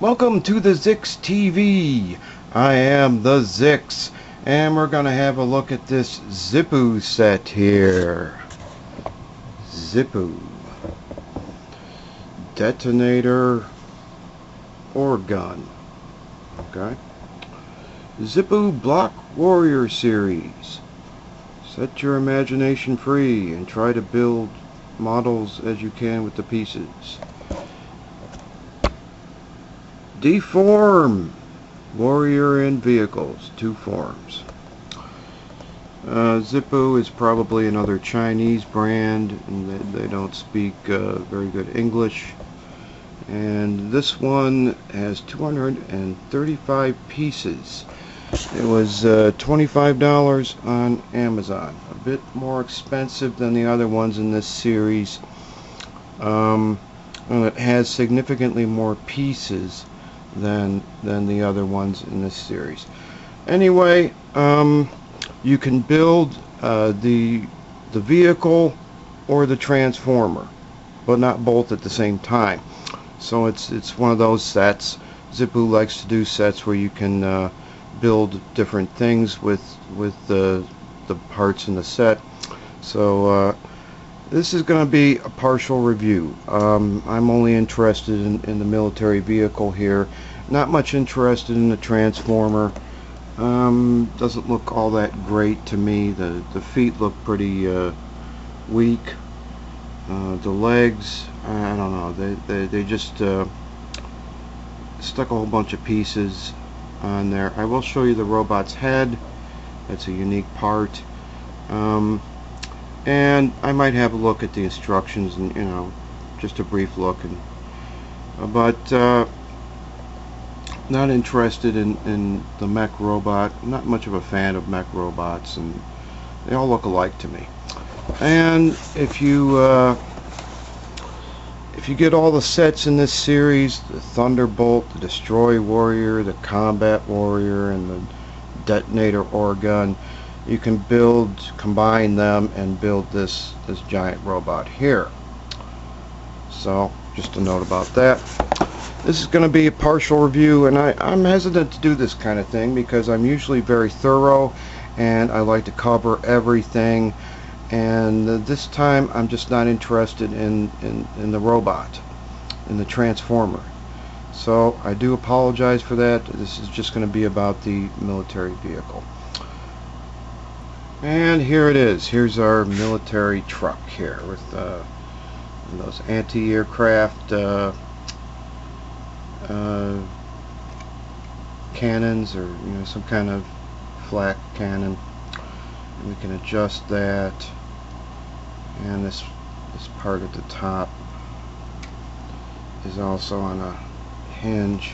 Welcome to the Zix TV. I am the Zix, and we're going to have a look at this Xipoo set here. Xipoo. Detonator Orgun. Okay. Xipoo Block Warrior Series. Set your imagination free and try to build models as you can with the pieces. Deform Warrior and Vehicles, 2 forms. Xipoo is probably another Chinese brand, and they don't speak very good English. And this one has 235 pieces. It was $25 on Amazon. A bit more expensive than the other ones in this series. And it has significantly more pieces than the other ones in this series. Anyway, you can build the vehicle or the transformer, but not both at the same time. So it's one of those sets. Xipoo likes to do sets where you can build different things with the parts in the set. So this is going to be a partial review. I'm only interested in the military vehicle here. Not much interested in the transformer. Doesn't look all that great to me. The feet look pretty weak. The legs, I don't know. They just stuck a whole bunch of pieces on there. I will show you the robot's head. That's a unique part. And I might have a look at the instructions, and just a brief look, but not interested in the mech robot. I'm not much of a fan of mech robots, and they all look alike to me. And if you get all the sets in this series, the Thunderbolt, the Destroy Warrior, the Combat Warrior, and the Detonator Orgun, you can combine them and build this giant robot here. So just a note about that. This is going to be a partial review, and I'm hesitant to do this kind of thing because I'm usually very thorough and I like to cover everything, and this time I'm just not interested in the robot, in the transformer. So I do apologize for that. This is just going to be about the military vehicle. And here it is. Here's our military truck here with those anti-aircraft cannons, or some kind of flak cannon. And we can adjust that. And this part at the top is also on a hinge.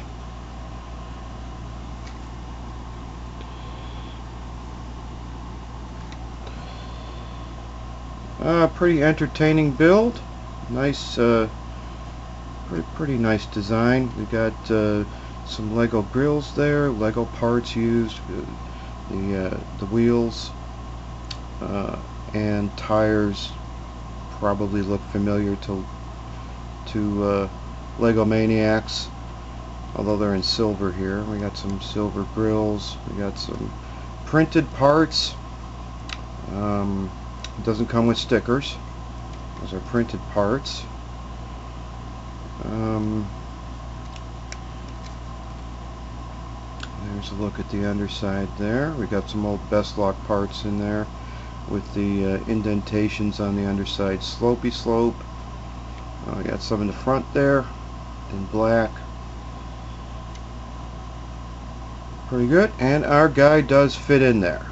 Pretty entertaining build. Nice, pretty nice design. We got some Lego grills there, Lego parts used, the wheels and tires probably look familiar to Lego Maniacs, although they're in silver here. We got some silver grills. We got some printed parts. It doesn't come with stickers. Those are printed parts. There's a look at the underside there. We got some old Best Lock parts in there with the indentations on the underside, slopey slope. We got some in the front there in black. Pretty good. And our guy does fit in there.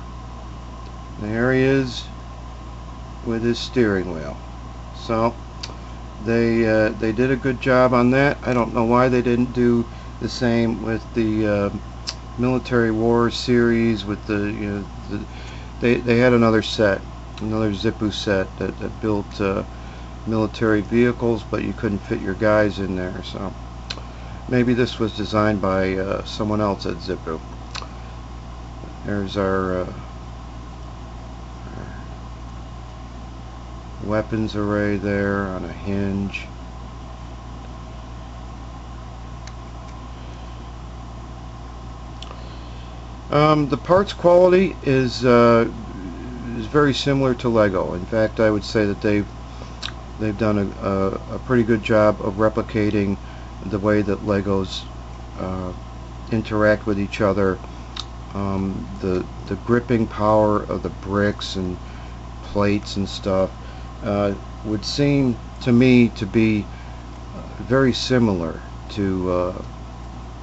There he is with his steering wheel. So they did a good job on that. I don't know why they didn't do the same with the military war series. With they had another set, another Xipoo set that built military vehicles, but you couldn't fit your guys in there. So maybe this was designed by someone else at Xipoo. There's our weapons array there on a hinge. The parts quality is very similar to Lego. In fact, I would say that they've done a pretty good job of replicating the way that Legos interact with each other. The gripping power of the bricks and plates and stuff would seem to me to be very similar to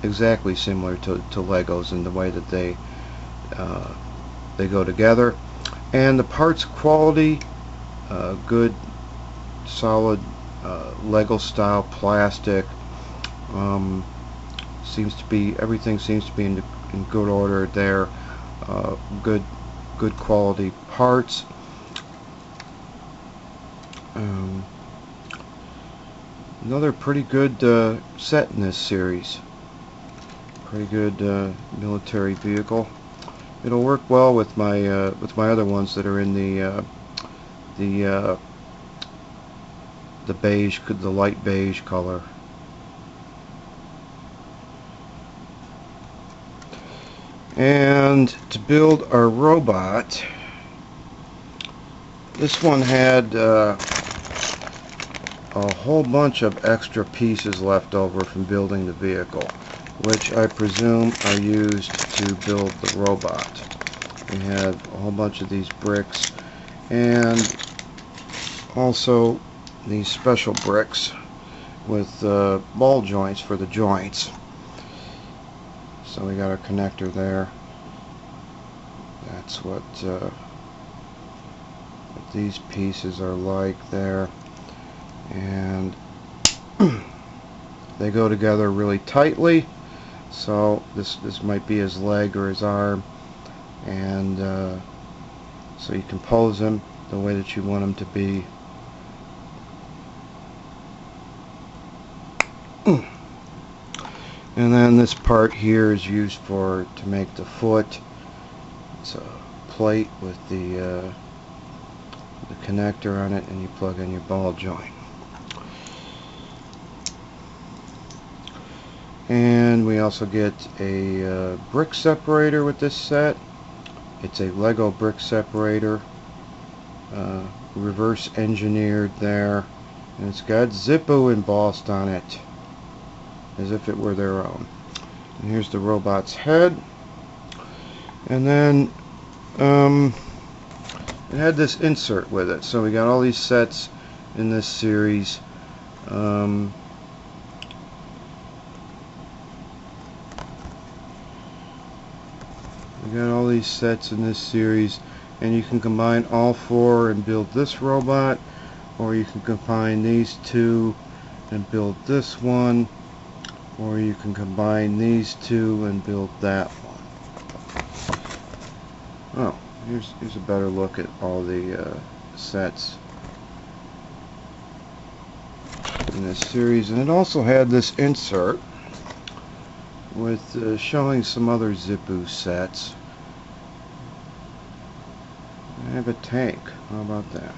exactly similar to Legos in the way that they go together. And the parts quality, good solid Lego style plastic. Seems to be, everything seems to be in good order there. Good quality parts. Another pretty good set in this series. Pretty good military vehicle. It'll work well with my other ones that are in the beige, the light beige color. And to build our robot, this one had a whole bunch of extra pieces left over from building the vehicle, which I presume are used to build the robot. We had a whole bunch of these bricks and also these special bricks with ball joints for the joints. So we got our connector there. That's what these pieces are like there. And they go together really tightly. So this might be his leg or his arm. And so you can pose him the way that you want him to be. And then this part here is used to make the foot. It's a plate with the connector on it, and you plug in your ball joint. And we also get a brick separator with this set. It's a Lego brick separator, reverse engineered there, and it's got Xipoo embossed on it, as if it were their own. And here's the robot's head. And then it had this insert with it. So we got all these sets in this series. We got all these sets in this series, and you can combine all four and build this robot, or you can combine these two and build this one, or you can combine these two and build that one. Oh, here's a better look at all the sets in this series. And it also had this insert with showing some other Xipoo sets. I have a tank. How about that?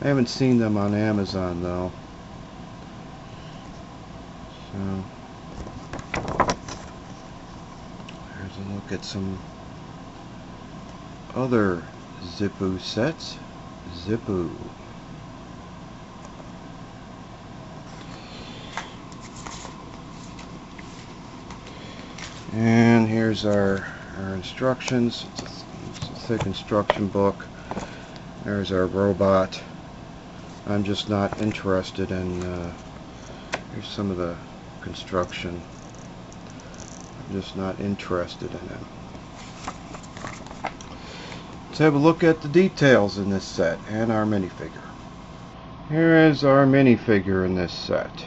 I haven't seen them on Amazon though. So here's a look at some other Xipoo sets. Xipoo. And here's our instructions. It's a thick instruction book. There's our robot. I'm just not interested in here's some of the construction. I'm just not interested in it. Let's have a look at the details in this set and our minifigure. Here is our minifigure in this set.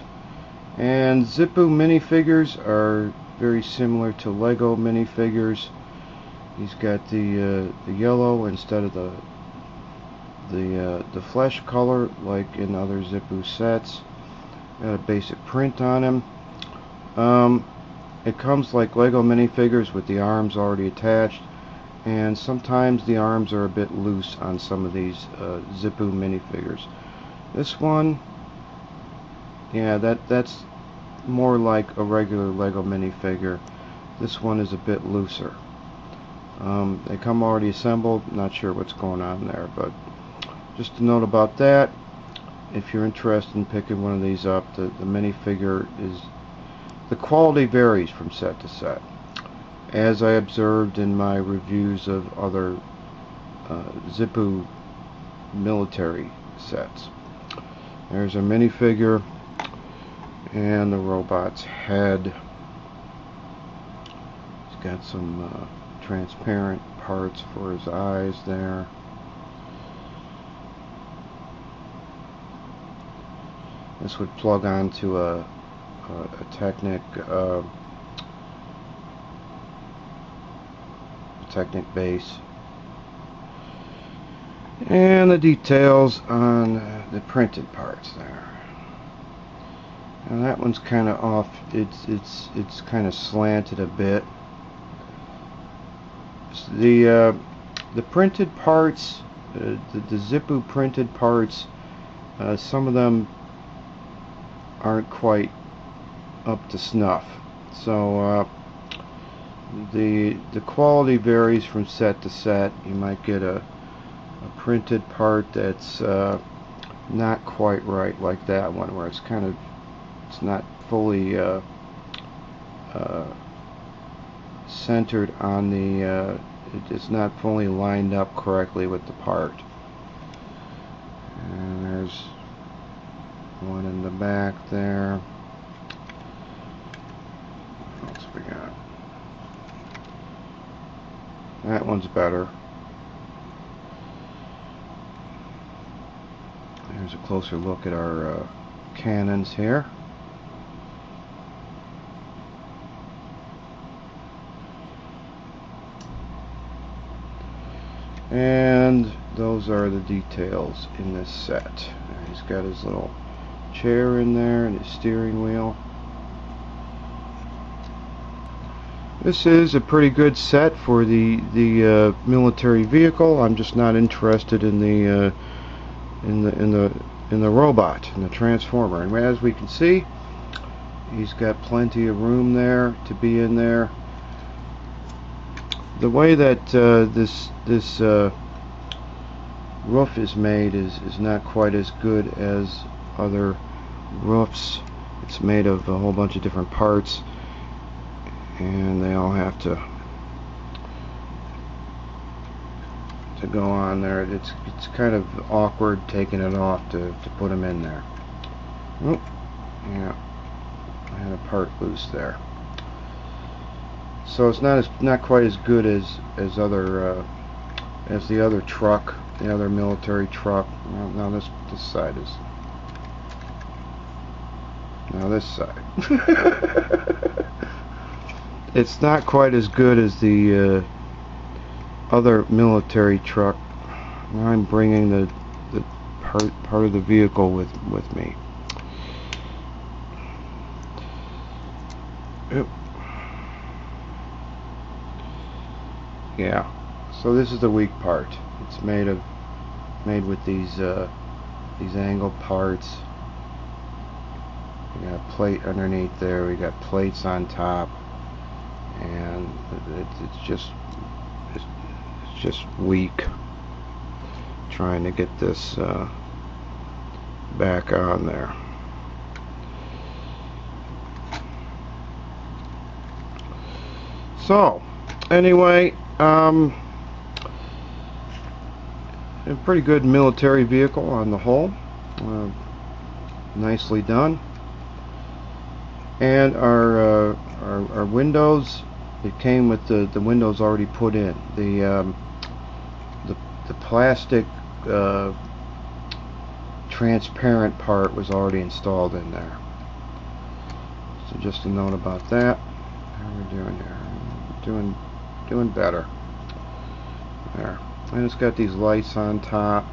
And Xipoo minifigures are very similar to Lego minifigures. He's got the yellow instead of the flesh color like in other Xipoo sets. Got a basic print on him. It comes like Lego minifigures with the arms already attached, and sometimes the arms are a bit loose on some of these Xipoo minifigures. This one, yeah, that's more like a regular Lego minifigure. This one is a bit looser. They come already assembled. Not sure what's going on there, but just a note about that. If you're interested in picking one of these up, the minifigure the quality varies from set to set, as I observed in my reviews of other Xipoo military sets. There's a minifigure and the robot's head. He's got some transparent parts for his eyes there. This would plug onto a Technic base. And the details on the printed parts there. Now that one's kind of off. It's kind of slanted a bit. The printed parts, the Xipoo printed parts, some of them aren't quite up to snuff. So the quality varies from set to set. You might get a printed part that's not quite right, like that one, where it's not fully centered on the it's not fully lined up correctly with the part. And there's one in the back there. What else we got? That one's better. Here's a closer look at our cannons here. And those are the details in this set. He's got his little chair in there and his steering wheel. This is a pretty good set for the military vehicle. I'm just not interested in the robot, in the transformer. And as we can see, he's got plenty of room there to be in there. The way that this roof is made is not quite as good as other roofs. It's made of a whole bunch of different parts, and they all have to go on there. It's kind of awkward taking it off to put them in there. Oh, yeah, I had a part loose there. So it's not quite as good as the other truck, the other military truck. Now this side is. Now this side. It's not quite as good as the other military truck. Now I'm bringing the part of the vehicle with me. Yep. Yeah. So this is the weak part. It's made with these angled parts. We got a plate underneath there. We got plates on top, and it's just weak. Trying to get this back on there. So anyway, a pretty good military vehicle on the whole. Nicely done. And our windows, it came with the windows already put in. The plastic transparent part was already installed in there. So just a note about that. How are we doing here? Doing better. There. And it's got these lights on top.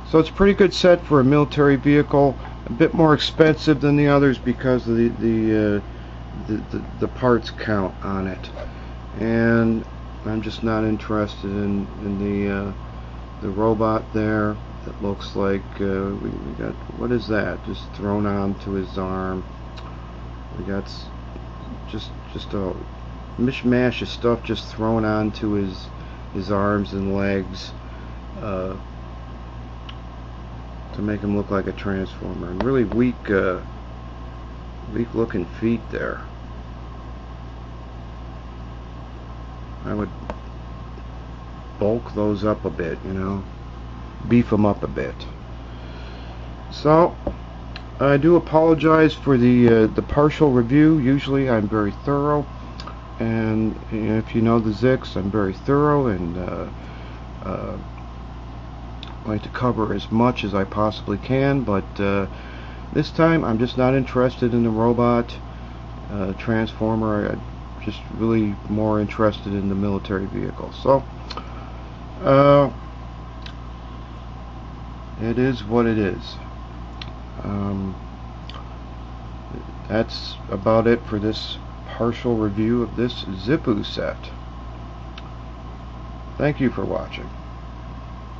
So it's a pretty good set for a military vehicle. A bit more expensive than the others because of the parts count on it. And I'm just not interested in the robot there. It looks like we got, what is that? Just thrown onto his arm. We got just a mishmash of stuff just thrown onto his arms and legs to make him look like a Transformer, and really weak looking feet there. I would bulk those up a bit, you know, beef them up a bit. So I do apologize for the partial review. Usually I'm very thorough, and if you know the Zix, I'm very thorough and like to cover as much as I possibly can, but this time I'm just not interested in the robot Transformer. I'm just really more interested in the military vehicle. So it is what it is. That's about it for this partial review of this Xipoo set. Thank you for watching.